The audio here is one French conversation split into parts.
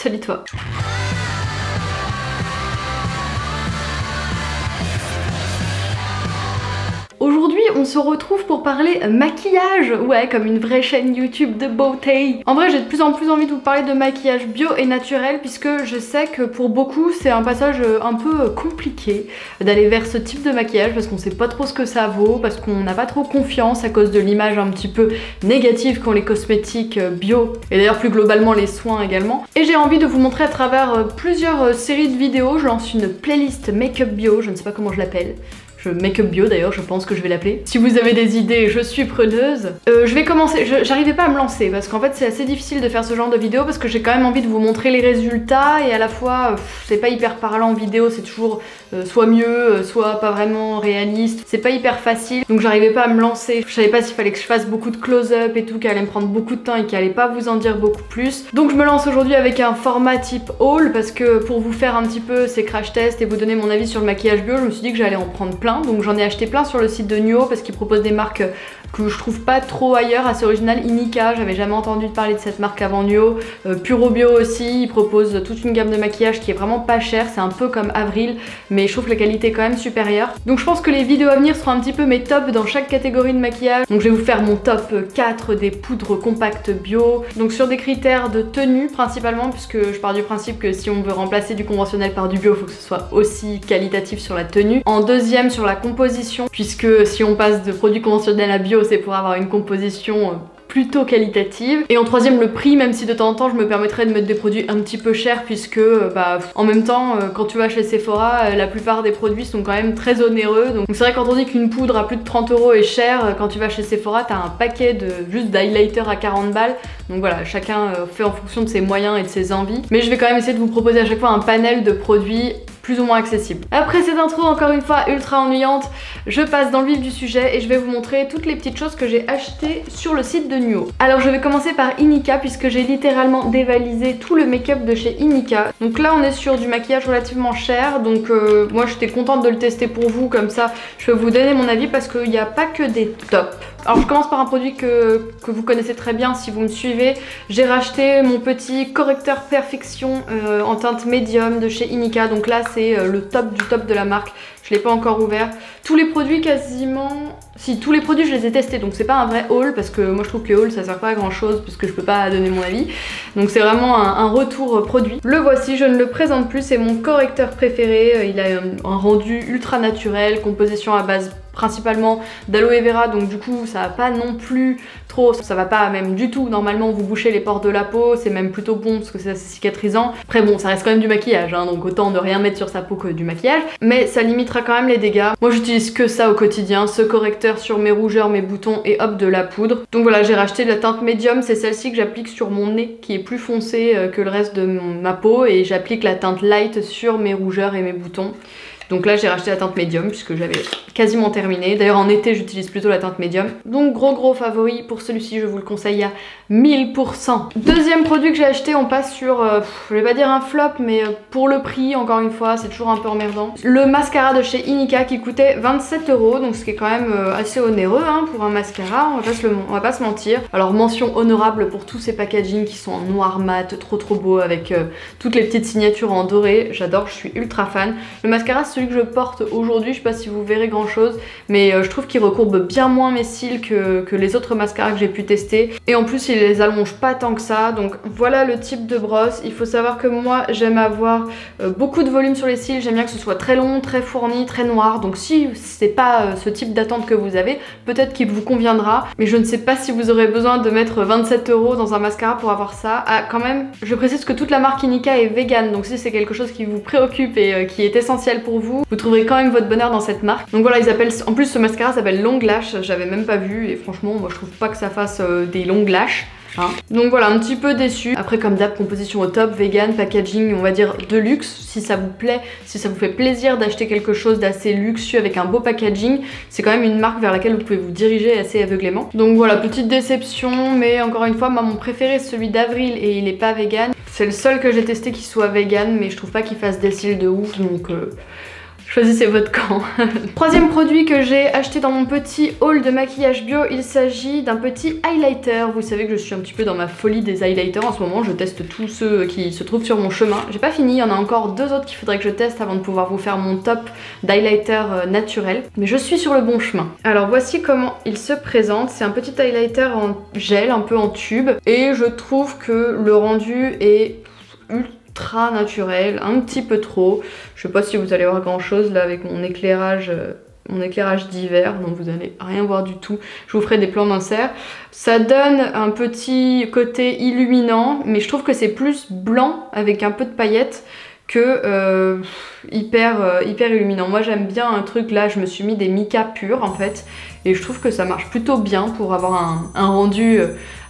Salut toi. Aujourd'hui, on se retrouve pour parler maquillage, ouais, comme une vraie chaîne YouTube de beauté. En vrai, j'ai de plus en plus envie de vous parler de maquillage bio et naturel, puisque je sais que pour beaucoup, c'est un passage un peu compliqué d'aller vers ce type de maquillage, parce qu'on sait pas trop ce que ça vaut, parce qu'on n'a pas trop confiance à cause de l'image un petit peu négative qu'ont les cosmétiques bio, et d'ailleurs plus globalement les soins également. Et j'ai envie de vous montrer à travers plusieurs séries de vidéos. Je lance une playlist make-up bio, je ne sais pas comment je l'appelle. Make-up bio d'ailleurs, je pense que je vais l'appeler. Si vous avez des idées, je suis preneuse. Je vais commencer, j'arrivais pas à me lancer parce qu'en fait c'est assez difficile de faire ce genre de vidéo parce que j'ai quand même envie de vous montrer les résultats et à la fois c'est pas hyper parlant en vidéo, c'est toujours soit mieux, soit pas vraiment réaliste. C'est pas hyper facile, donc j'arrivais pas à me lancer. Je savais pas s'il fallait que je fasse beaucoup de close-up et tout, qui allait me prendre beaucoup de temps et qui allait pas vous en dire beaucoup plus. Donc je me lance aujourd'hui avec un format type haul parce que pour vous faire un petit peu ces crash tests et vous donner mon avis sur le maquillage bio, je me suis dit que j'allais en prendre plein. Donc j'en ai acheté plein sur le site de Nuo parce qu'ils proposent des marques que je trouve pas trop ailleurs, assez originales. Inika, j'avais jamais entendu parler de cette marque avant Nuo. Puro Bio aussi, ils proposent toute une gamme de maquillage qui est vraiment pas chère, c'est un peu comme Avril, mais je trouve que la qualité est quand même supérieure. Donc je pense que les vidéos à venir seront un petit peu mes tops dans chaque catégorie de maquillage. Donc je vais vous faire mon top 4 des poudres compactes bio, donc sur des critères de tenue principalement, puisque je pars du principe que si on veut remplacer du conventionnel par du bio, il faut que ce soit aussi qualitatif sur la tenue. En deuxième, sur la composition, puisque si on passe de produits conventionnels à bio, c'est pour avoir une composition plutôt qualitative. Et en troisième, le prix, même si de temps en temps je me permettrais de mettre des produits un petit peu chers, puisque en même temps quand tu vas chez Sephora, la plupart des produits sont quand même très onéreux. Donc c'est vrai, quand on dit qu'une poudre à plus de 30 € est chère, quand tu vas chez Sephora t'as un paquet de juste d'highlighter à 40 balles. Donc voilà, chacun fait en fonction de ses moyens et de ses envies. Mais je vais quand même essayer de vous proposer à chaque fois un panel de produits plus ou moins accessible. Après cette intro encore une fois ultra ennuyante, je passe dans le vif du sujet et je vais vous montrer toutes les petites choses que j'ai achetées sur le site de Nuo. Alors je vais commencer par Inika puisque j'ai littéralement dévalisé tout le make-up de chez Inika. Donc là on est sur du maquillage relativement cher, donc moi j'étais contente de le tester pour vous, comme ça je peux vous donner mon avis parce qu'il n'y a pas que des tops. Alors je commence par un produit que vous connaissez très bien si vous me suivez. J'ai racheté mon petit correcteur perfection en teinte médium de chez Inika. Donc là c'est le top du top de la marque. Je l'ai pas encore ouvert. Tous les produits quasiment... Si, tous les produits je les ai testés, donc c'est pas un vrai haul parce que moi je trouve que les hauls ça sert pas à grand chose puisque je peux pas donner mon avis. Donc c'est vraiment un retour produit. Le voici, je ne le présente plus, c'est mon correcteur préféré. Il a un rendu ultra naturel, composition à base principalement d'aloe vera, donc du coup ça va pas non plus trop, ça va pas même du tout normalement vous boucher les pores de la peau, c'est même plutôt bon parce que c'est assez cicatrisant. Après bon, ça reste quand même du maquillage, hein, donc autant ne rien mettre sur sa peau que du maquillage, mais ça limitera quand même les dégâts. Moi j'utilise que ça au quotidien, ce correcteur sur mes rougeurs, mes boutons et hop de la poudre. Donc voilà, j'ai racheté de la teinte médium, c'est celle-ci que j'applique sur mon nez qui est plus foncé que le reste de ma peau, et j'applique la teinte light sur mes rougeurs et mes boutons. Donc là j'ai racheté la teinte médium puisque j'avais quasiment terminé. D'ailleurs en été j'utilise plutôt la teinte médium. Donc gros favori pour celui-ci, je vous le conseille à 1000%. Deuxième produit que j'ai acheté, on passe sur, je vais pas dire un flop, mais pour le prix, encore une fois, c'est toujours un peu emmerdant. Le mascara de chez Inika qui coûtait 27 €, donc ce qui est quand même assez onéreux hein, pour un mascara, on va pas se mentir. Alors mention honorable pour tous ces packaging qui sont en noir mat, trop beau, avec toutes les petites signatures en doré. J'adore, je suis ultra fan. Le mascara, celui que je porte aujourd'hui, je sais pas si vous verrez grand chose, mais je trouve qu'il recourbe bien moins mes cils que les autres mascaras que j'ai pu tester, et en plus il les allonge pas tant que ça. Donc voilà le type de brosse. Il faut savoir que moi j'aime avoir beaucoup de volume sur les cils, j'aime bien que ce soit très long, très fourni, très noir. Donc si c'est pas ce type d'attente que vous avez, peut-être qu'il vous conviendra, mais je ne sais pas si vous aurez besoin de mettre 27 € dans un mascara pour avoir ça. Ah, quand même, je précise que toute la marque Inika est vegan, donc si c'est quelque chose qui vous préoccupe et qui est essentiel pour vous, vous trouverez quand même votre bonheur dans cette marque. Donc voilà, ils appellent, en plus ce mascara s'appelle Long Lash, j'avais même pas vu, et franchement moi je trouve pas que ça fasse des longues lashes. Hein. Donc voilà, un petit peu déçu. Après comme d'hab, composition au top, vegan, packaging on va dire de luxe. Si ça vous plaît, si ça vous fait plaisir d'acheter quelque chose d'assez luxueux avec un beau packaging, c'est quand même une marque vers laquelle vous pouvez vous diriger assez aveuglément. Donc voilà, petite déception, mais encore une fois, moi mon préféré c'est celui d'Avril et il est pas vegan. C'est le seul que j'ai testé qui soit vegan, mais je trouve pas qu'il fasse des cils de ouf, donc Choisissez votre camp. Troisième produit que j'ai acheté dans mon petit haul de maquillage bio, il s'agit d'un petit highlighter. Vous savez que je suis un petit peu dans ma folie des highlighters en ce moment, je teste tous ceux qui se trouvent sur mon chemin. J'ai pas fini, il y en a encore 2 autres qu'il faudrait que je teste avant de pouvoir vous faire mon top d'highlighter naturel. Mais je suis sur le bon chemin. Alors voici comment il se présente. C'est un petit highlighter en gel, un peu en tube. Et je trouve que le rendu est ultra naturel, un petit peu trop. Je sais pas si vous allez voir grand chose là avec mon éclairage d'hiver, donc vous allez rien voir du tout. Je vous ferai des plans d'insert. Ça donne un petit côté illuminant, mais je trouve que c'est plus blanc avec un peu de paillettes que hyper illuminant. Moi j'aime bien un truc, là je me suis mis des mica purs en fait, et je trouve que ça marche plutôt bien pour avoir un rendu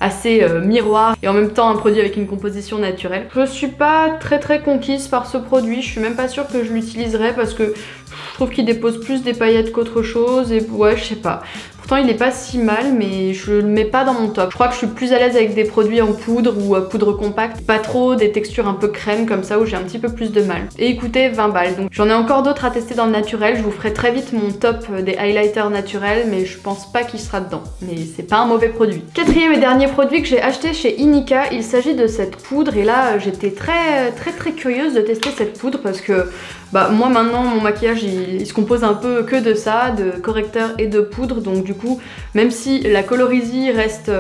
assez miroir et en même temps un produit avec une composition naturelle. Je suis pas très conquise par ce produit, je suis même pas sûre que je l'utiliserai parce que je trouve qu'il dépose plus des paillettes qu'autre chose et ouais je sais pas. Pourtant il est pas si mal, mais je le mets pas dans mon top. Je crois que je suis plus à l'aise avec des produits en poudre ou poudre compacte, pas trop des textures un peu crème comme ça où j'ai un petit peu plus de mal. Et écoutez, 20 balles, donc j'en ai encore d'autres à tester dans le naturel. Je vous ferai très vite mon top des highlighters naturels, mais je pense pas qu'il sera dedans. Mais c'est pas un mauvais produit. Quatrième et dernier produit que j'ai acheté chez Inika, il s'agit de cette poudre, et là j'étais très curieuse de tester cette poudre parce que bah moi maintenant mon maquillage il se compose un peu que de ça, de correcteur et de poudre, donc du coup même si la Colorisy reste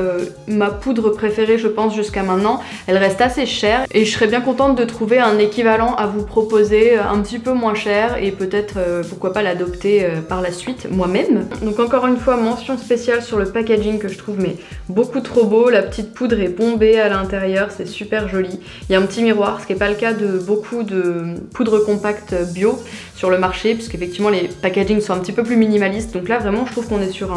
ma poudre préférée je pense jusqu'à maintenant, elle reste assez chère et je serais bien contente de trouver un équivalent à vous proposer un petit peu moins cher et peut-être pourquoi pas l'adopter par la suite moi-même. Donc encore une fois mention spéciale sur le packaging que je trouve mais beaucoup trop beau, la petite poudre est bombée à l'intérieur, c'est super joli. Il y a un petit miroir, ce qui n'est pas le cas de beaucoup de poudres compactes bio sur le marché, puisqu'effectivement les packagings sont un petit peu plus minimalistes, donc là vraiment je trouve qu'on est sur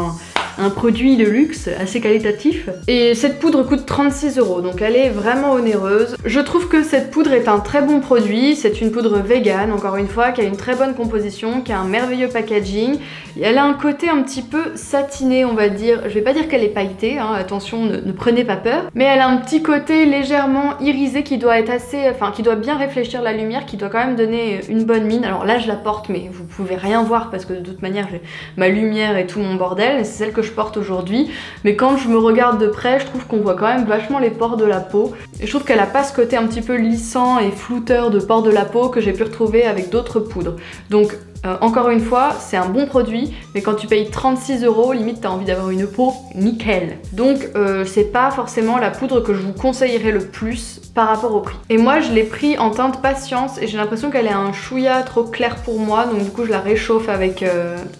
un produit de luxe assez qualitatif. Et cette poudre coûte 36 €, donc elle est vraiment onéreuse. Je trouve que cette poudre est un très bon produit, c'est une poudre vegan encore une fois, qui a une très bonne composition, qui a un merveilleux packaging. Elle a un côté un petit peu satiné on va dire, je vais pas dire qu'elle est pailletée, hein, attention ne prenez pas peur, mais elle a un petit côté légèrement irisé qui doit être assez, enfin qui doit bien réfléchir la lumière, qui doit quand même donner une bonne mine. Alors là je la porte mais vous pouvez rien voir parce que de toute manière j'ai ma lumière et tout mon bordel, c'est celle que je porte aujourd'hui, mais quand je me regarde de près je trouve qu'on voit quand même vachement les pores de la peau et je trouve qu'elle a pas ce côté un petit peu lissant et flouteur de pores de la peau que j'ai pu retrouver avec d'autres poudres. Donc encore une fois, c'est un bon produit, mais quand tu payes 36 €, limite t'as envie d'avoir une peau nickel. Donc c'est pas forcément la poudre que je vous conseillerais le plus par rapport au prix. Et moi je l'ai pris en teinte patience et j'ai l'impression qu'elle est un chouïa trop clair pour moi, donc du coup je la réchauffe avec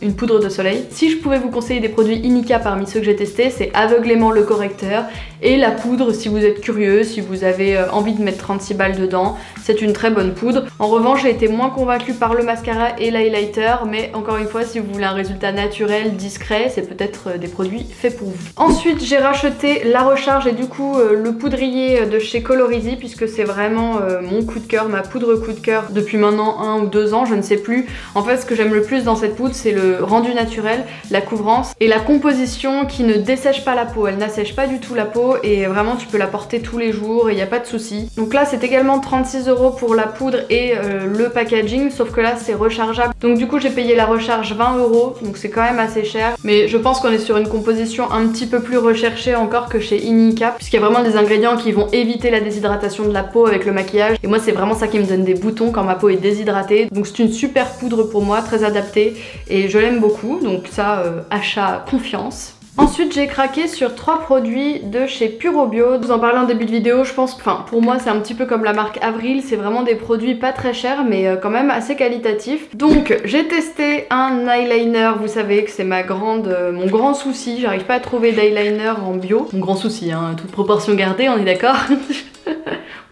une poudre de soleil. Si je pouvais vous conseiller des produits Inika parmi ceux que j'ai testés, c'est aveuglément le correcteur et la poudre si vous êtes curieux, si vous avez envie de mettre 36 balles dedans, c'est une très bonne poudre. En revanche j'ai été moins convaincue par le mascara et l'highlighter, mais encore une fois si vous voulez un résultat naturel, discret, c'est peut-être des produits faits pour vous. Ensuite j'ai racheté la recharge et du coup le poudrier de chez Colorisy, puisque c'est vraiment mon coup de cœur, ma poudre coup de cœur depuis maintenant 1 ou 2 ans, je ne sais plus. En fait ce que j'aime le plus dans cette poudre c'est le rendu naturel, la couvrance et la composition qui ne dessèche pas la peau, elle n'assèche pas du tout la peau et vraiment tu peux la porter tous les jours et il n'y a pas de souci. Donc là c'est également 36 € pour la poudre et le packaging, sauf que là c'est rechargeable. Donc du coup j'ai payé la recharge 20 €, donc c'est quand même assez cher. Mais je pense qu'on est sur une composition un petit peu plus recherchée encore que chez Inika, puisqu'il y a vraiment des ingrédients qui vont éviter la déshydratation de la peau avec le maquillage. Et moi c'est vraiment ça qui me donne des boutons quand ma peau est déshydratée. Donc c'est une super poudre pour moi, très adaptée et je l'aime beaucoup. Donc ça, achat confiance. Ensuite j'ai craqué sur 3 produits de chez Purobio. Je vous en parlais en début de vidéo, je pense que pour moi c'est un petit peu comme la marque Avril, c'est vraiment des produits pas très chers mais quand même assez qualitatifs. Donc j'ai testé un eyeliner, vous savez que c'est mon grand souci, j'arrive pas à trouver d'eyeliner en bio. Mon grand souci, hein, toute proportion gardée, on est d'accord.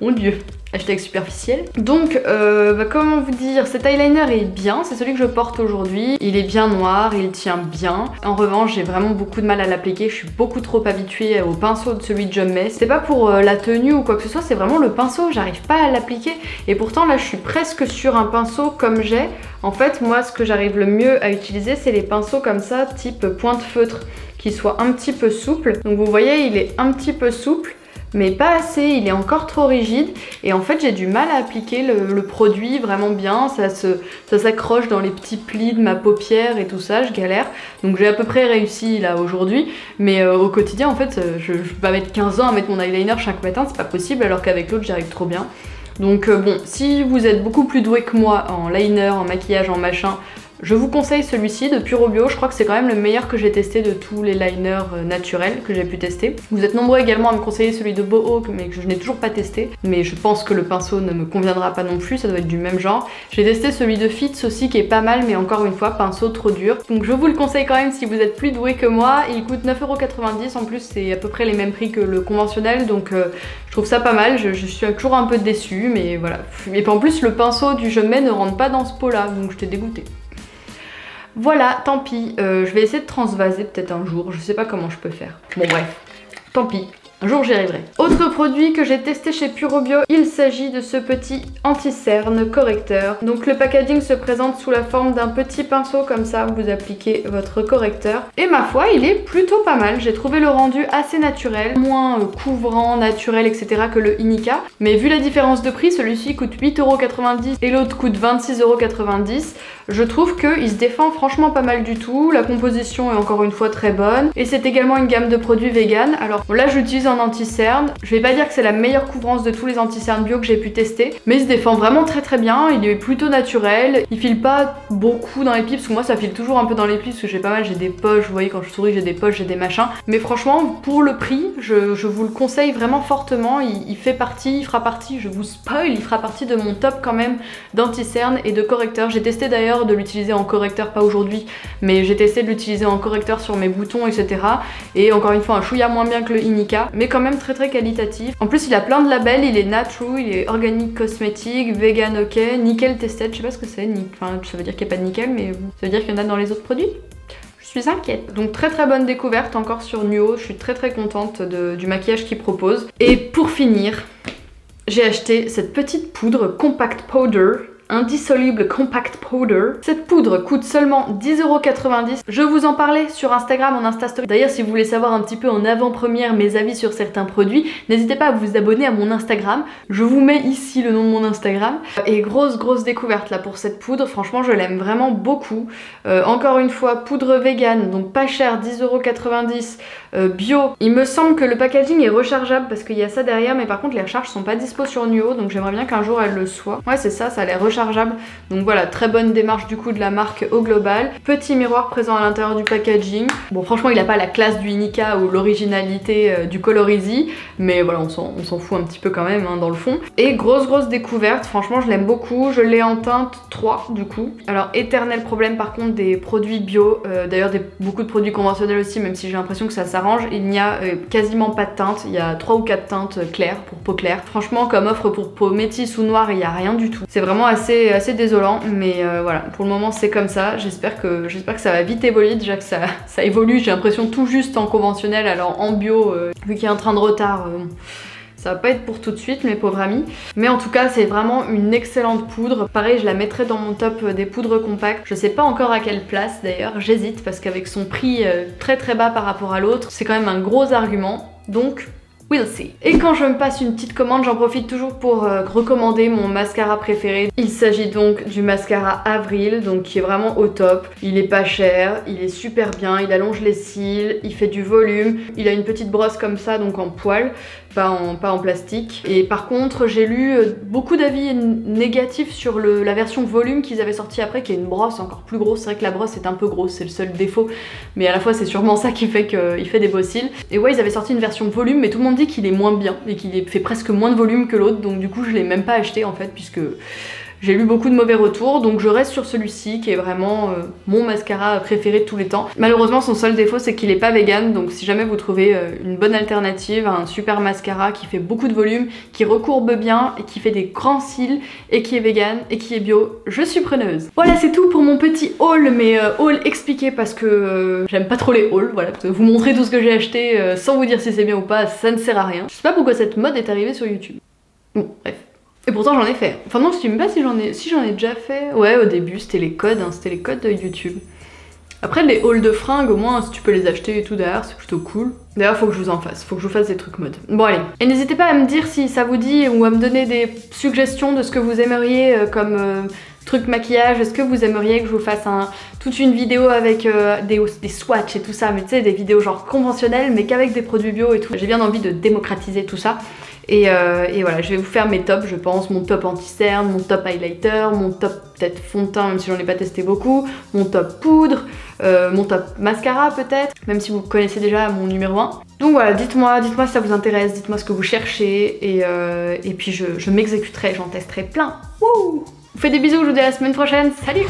Mon dieu. Hashtag superficiel. Donc comment vous dire, cet eyeliner est bien, c'est celui que je porte aujourd'hui. Il est bien noir, il tient bien. En revanche j'ai vraiment beaucoup de mal à l'appliquer, je suis beaucoup trop habituée au pinceau de celui de John May. C'est pas pour la tenue ou quoi que ce soit, c'est vraiment le pinceau, j'arrive pas à l'appliquer. Et pourtant là je suis presque sur un pinceau comme j'ai. En fait moi ce que j'arrive le mieux à utiliser c'est les pinceaux comme ça, type pointe feutre, qui soit un petit peu souple. Donc vous voyez il est un petit peu souple. mais pas assez, il est encore trop rigide et en fait j'ai du mal à appliquer le produit vraiment bien, ça s'accroche dans les petits plis de ma paupière et tout ça, je galère. Donc j'ai à peu près réussi là aujourd'hui, mais au quotidien en fait je vais pas mettre 15 ans à mettre mon eyeliner chaque matin, c'est pas possible, alors qu'avec l'autre j'y arrive trop bien. Donc bon, si vous êtes beaucoup plus doué que moi en liner, en maquillage, en machin, je vous conseille celui-ci de Puro Bio, je crois que c'est quand même le meilleur que j'ai testé de tous les liners naturels que j'ai pu tester. Vous êtes nombreux également à me conseiller celui de Boho, mais que je n'ai toujours pas testé, mais je pense que le pinceau ne me conviendra pas non plus, ça doit être du même genre. J'ai testé celui de Fitz aussi qui est pas mal, mais encore une fois, pinceau trop dur. Donc je vous le conseille quand même si vous êtes plus doué que moi, il coûte 9,90 €, en plus c'est à peu près les mêmes prix que le conventionnel, donc je trouve ça pas mal, je suis toujours un peu déçue, mais voilà. Et puis en plus le pinceau du Je Mets ne rentre pas dans ce pot là, donc j'étais dégoûtée. Voilà, tant pis, je vais essayer de transvaser peut-être un jour, je sais pas comment je peux faire. Bon bref, tant pis. Un jour j'y arriverai. Autre produit que j'ai testé chez Puro Bio, il s'agit de ce petit anti-cerne correcteur. Donc le packaging se présente sous la forme d'un petit pinceau comme ça, vous appliquez votre correcteur. Et ma foi, il est plutôt pas mal. J'ai trouvé le rendu assez naturel, moins couvrant, naturel, etc. que le Inika. Mais vu la différence de prix, celui-ci coûte 8,90 € et l'autre coûte 26,90 €. Je trouve qu'il se défend franchement pas mal du tout. La composition est encore une fois très bonne. Et c'est également une gamme de produits vegan. Alors là j'utilise en anti-cerne. Je vais pas dire que c'est la meilleure couvrance de tous les anti-cernes bio que j'ai pu tester, mais il se défend vraiment très bien, il est plutôt naturel, il file pas beaucoup dans les plis, parce que moi ça file toujours un peu dans les plis, parce que j'ai pas mal, j'ai des poches, vous voyez quand je souris j'ai des poches, j'ai des machins, mais franchement pour le prix, je vous le conseille vraiment fortement, il fera partie, je vous spoil, il fera partie de mon top quand même d'anti-cerne et de correcteur. J'ai testé d'ailleurs de l'utiliser en correcteur, pas aujourd'hui, mais j'ai testé de l'utiliser en correcteur sur mes boutons, etc. Et encore une fois un chouïa moins bien que le Inika, mais quand même très qualitatif. En plus il a plein de labels, il est Natrue, il est Organic Cosmetic, Vegan OK, Nickel Tested, je sais pas ce que c'est, enfin ça veut dire qu'il n'y a pas de nickel, mais ça veut dire qu'il y en a dans les autres produits. Je suis inquiète. Donc très bonne découverte encore sur Nuo, je suis très contente du maquillage qu'il propose. Et pour finir, j'ai acheté cette petite poudre Compact Powder, indissoluble Compact Powder. Cette poudre coûte seulement 10,90 €. Je vous en parlais sur Instagram en Instastory. D'ailleurs, si vous voulez savoir un petit peu en avant-première mes avis sur certains produits, n'hésitez pas à vous abonner à mon Instagram. Je vous mets ici le nom de mon Instagram. Et grosse découverte là pour cette poudre. Franchement, je l'aime vraiment beaucoup. Encore une fois, poudre vegan, donc pas cher, 10,90 €, bio. Il me semble que le packaging est rechargeable parce qu'il y a ça derrière, mais par contre les recharges sont pas dispo sur Nuo, donc j'aimerais bien qu'un jour elle le soit. Ouais, c'est ça, ça a l'air rechargeable. Donc voilà, très bonne démarche du coup de la marque au global. Petit miroir présent à l'intérieur du packaging. Bon franchement il a pas la classe du Inika ou l'originalité du Color Easy, mais voilà on s'en fout un petit peu quand même hein, dans le fond. Et grosse découverte, franchement je l'aime beaucoup. Je l'ai en teinte 3 du coup. Alors éternel problème par contre des produits bio, d'ailleurs beaucoup de produits conventionnels aussi, même si j'ai l'impression que ça s'arrange, il n'y a quasiment pas de teinte. Il y a 3 ou 4 teintes claires pour peau claire. Franchement comme offre pour peau métisse ou noire il n'y a rien du tout. C'est vraiment assez désolant, mais voilà, pour le moment c'est comme ça. J'espère que ça va vite évoluer, déjà que ça évolue, j'ai l'impression tout juste en conventionnel, alors en bio, vu qu'il y a un train de retard, ça va pas être pour tout de suite mes pauvres amis. Mais en tout cas c'est vraiment une excellente poudre. Pareil je la mettrai dans mon top des poudres compactes. Je sais pas encore à quelle place d'ailleurs, j'hésite parce qu'avec son prix très bas par rapport à l'autre, c'est quand même un gros argument. Donc we'll see. Et quand je me passe une petite commande, j'en profite toujours pour recommander mon mascara préféré. Il s'agit donc du mascara Avril, donc qui est vraiment au top. Il est pas cher, il est super bien, il allonge les cils, il fait du volume, il a une petite brosse comme ça, donc en poil, pas en plastique. Et par contre, j'ai lu beaucoup d'avis négatifs sur la version volume qu'ils avaient sorti après, qui est une brosse encore plus grosse. C'est vrai que la brosse est un peu grosse, c'est le seul défaut, mais à la fois c'est sûrement ça qui fait qu'il fait des beaux cils. Et ouais, ils avaient sorti une version volume, mais tout le monde dit qu'il est moins bien et qu'il fait presque moins de volume que l'autre, donc du coup je l'ai même pas acheté en fait, puisque j'ai lu beaucoup de mauvais retours, donc je reste sur celui-ci qui est vraiment mon mascara préféré de tous les temps. Malheureusement son seul défaut c'est qu'il est pas vegan, donc si jamais vous trouvez une bonne alternative à un super mascara qui fait beaucoup de volume, qui recourbe bien et qui fait des grands cils et qui est vegan et qui est bio, je suis preneuse. Voilà, c'est tout pour mon petit haul, mais haul expliqué parce que j'aime pas trop les hauls, voilà, parce que vous montrer tout ce que j'ai acheté sans vous dire si c'est bien ou pas, ça ne sert à rien. Je sais pas pourquoi cette mode est arrivée sur YouTube. Bon, bref. Et pourtant j'en ai fait. Enfin non, je sais même pas si j'en ai déjà fait. Ouais, au début c'était les codes, hein, c'était les codes de YouTube. Après les hauls de fringues, au moins si tu peux les acheter et tout derrière, c'est plutôt cool. D'ailleurs faut que je vous en fasse, faut que je vous fasse des trucs mode. Bon allez, et n'hésitez pas à me dire si ça vous dit ou à me donner des suggestions de ce que vous aimeriez comme truc maquillage. Est-ce que vous aimeriez que je vous fasse toute une vidéo avec des swatchs et tout ça, mais tu sais des vidéos genre conventionnelles mais qu'avec des produits bio et tout. J'ai bien envie de démocratiser tout ça. Et voilà, je vais vous faire mes tops, je pense, mon top anti-cerne, mon top highlighter, mon top peut-être fond de teint, même si j'en ai pas testé beaucoup, mon top poudre, mon top mascara peut-être, même si vous connaissez déjà mon numéro 1. Donc voilà, dites-moi si ça vous intéresse, dites-moi ce que vous cherchez, et puis je m'exécuterai, j'en testerai plein. Wouh! Je vous fais des bisous, je vous dis à la semaine prochaine, salut!